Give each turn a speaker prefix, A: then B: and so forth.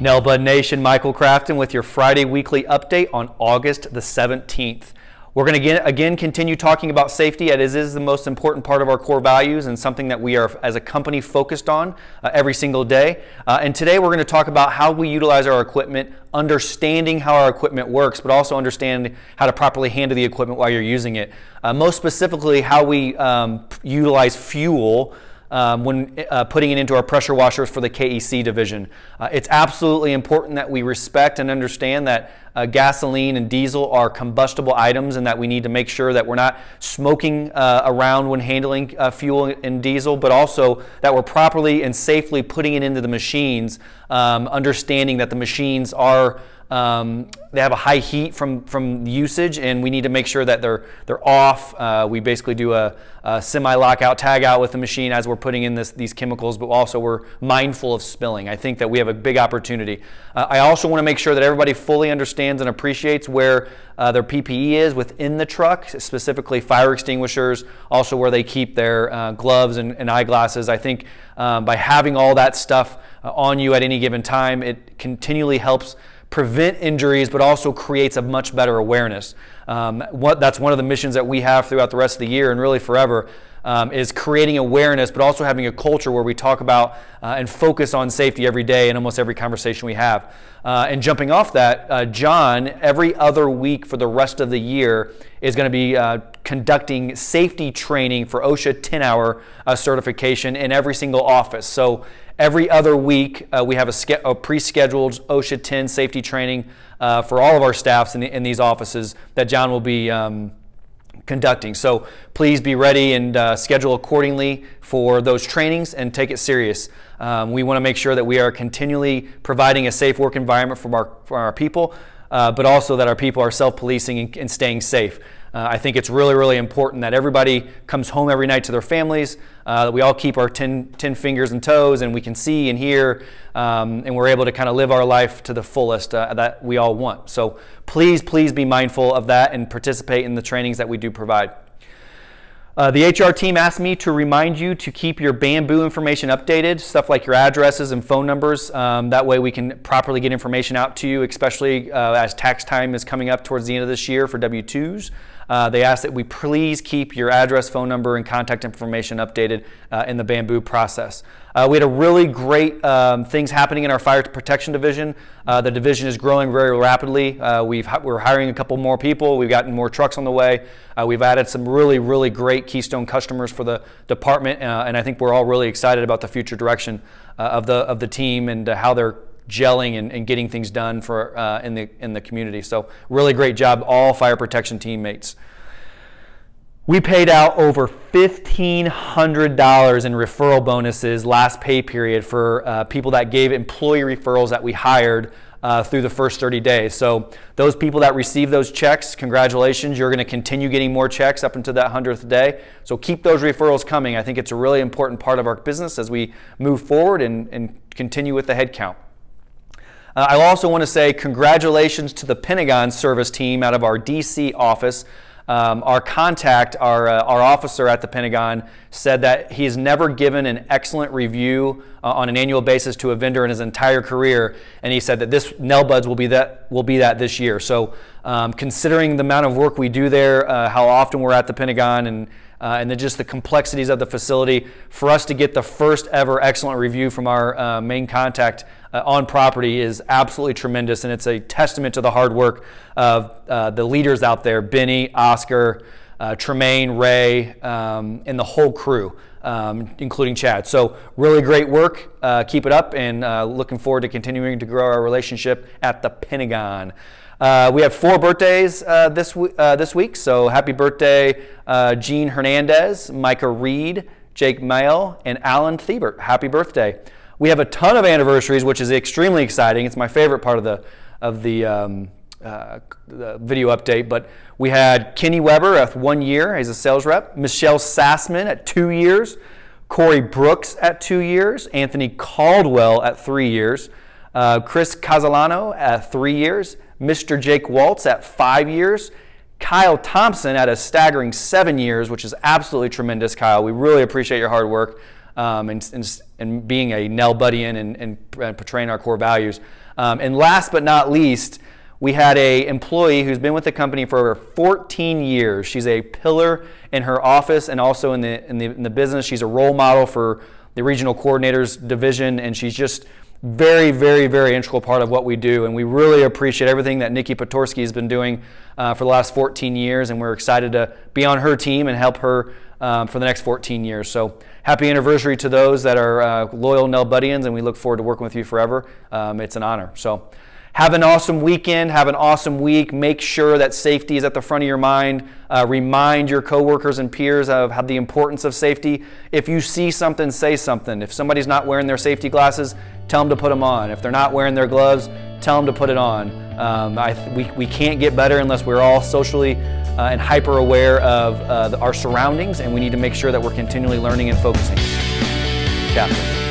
A: Nell Bud Nation, Michael Crafton with your Friday weekly update on August the 17th. We're going to again continue talking about safety. It is the most important part of our core values and something that we are as a company focused on every single day. And today we're going to talk about how we utilize our equipment, understanding how our equipment works, but also understanding how to properly handle the equipment while you're using it. Most specifically, how we utilize fuel when putting it into our pressure washers for the KEC division. It's absolutely important that we respect and understand that gasoline and diesel are combustible items and that we need to make sure that we're not smoking around when handling fuel and diesel, but also that we're properly and safely putting it into the machines, understanding that the machines are they have a high heat from usage, and we need to make sure that they're off. We basically do a semi-lockout, tag-out with the machine as we're putting in these chemicals, but also we're mindful of spilling. I think that we have a big opportunity. I also want to make sure that everybody fully understands and appreciates where their PPE is within the truck, specifically fire extinguishers, also where they keep their gloves and eyeglasses. I think by having all that stuff on you at any given time, it continually helps prevent injuries, but also creates a much better awareness. That's one of the missions that we have throughout the rest of the year and really forever, is creating awareness, but also having a culture where we talk about and focus on safety every day in almost every conversation we have. And jumping off that, John, every other week for the rest of the year, is going to be conducting safety training for OSHA 10-hour certification in every single office. So every other week, we have a pre-scheduled OSHA 10 safety training for all of our staffs in these offices that John will be conducting. So please be ready and schedule accordingly for those trainings and take it serious. We want to make sure that we are continually providing a safe work environment for our people, but also that our people are self-policing and staying safe. I think it's really, really important that everybody comes home every night to their families, that we all keep our 10 fingers and toes, and we can see and hear, and we're able to kind of live our life to the fullest that we all want. So please be mindful of that and participate in the trainings that we do provide. The HR team asked me to remind you to keep your Bamboo information updated, stuff like your addresses and phone numbers. That way we can properly get information out to you, especially as tax time is coming up towards the end of this year for W-2s. They asked that we please keep your address, phone number, and contact information updated in the Bamboo process. We had a really great things happening in our fire protection division. The division is growing very rapidly. We're hiring a couple more people. We've gotten more trucks on the way. We've added some really, really great Keystone customers for the department, and I think we're all really excited about the future direction of the team and how they're gelling and getting things done for in the community. So really great job, all fire protection teammates. We paid out over $1,500 in referral bonuses last pay period for people that gave employee referrals that we hired through the first 30 days. So those people that received those checks, congratulations. You're going to continue getting more checks up until that 100th day. So keep those referrals coming. I think it's a really important part of our business as we move forward and continue with the head count. I also want to say congratulations to the Pentagon service team out of our DC office. Our contact, our officer at the Pentagon, said that he's never given an excellent review on an annual basis to a vendor in his entire career, and he said that this Nell Buds will be that this year. So considering the amount of work we do there, how often we're at the Pentagon, and then just the complexities of the facility, for us to get the first ever excellent review from our main contact on property is absolutely tremendous, and it's a testament to the hard work of the leaders out there, Benny, Oscar, Tremaine, Ray, and the whole crew, including Chad. So really great work. Keep it up, and looking forward to continuing to grow our relationship at the Pentagon. We have 4 birthdays this week, so happy birthday Gene Hernandez, Micah Reed, Jake Mail, and Alan Thiebert. Happy birthday. We have a ton of anniversaries, which is extremely exciting. It's my favorite part of the video update, but we had Kenny Weber at 1 year, he's a sales rep, Michelle Sassman at 2 years, Corey Brooks at 2 years, Anthony Caldwell at 3 years, Chris Casalano at 3 years, Mr. Jake Waltz at 5 years, Kyle Thompson at a staggering 7 years, which is absolutely tremendous, Kyle. We really appreciate your hard work and being a Nell Budian and portraying our core values. And last but not least, we had an employee who's been with the company for over 14 years. She's a pillar in her office and also in the business. She's a role model for the regional coordinators division, and she's just very, very, very integral part of what we do. And we really appreciate everything that Nikki Potorsky has been doing for the last 14 years, and we're excited to be on her team and help her for the next 14 years. So happy anniversary to those that are loyal Nell Buddians, and we look forward to working with you forever. It's an honor. So have an awesome weekend. Have an awesome week. Make sure that safety is at the front of your mind. Remind your coworkers and peers of the importance of safety. If you see something, say something. If somebody's not wearing their safety glasses, tell them to put them on. If they're not wearing their gloves, tell them to put it on. We can't get better unless we're all socially and hyper aware of our surroundings, and we need to make sure that we're continually learning and focusing. Captain.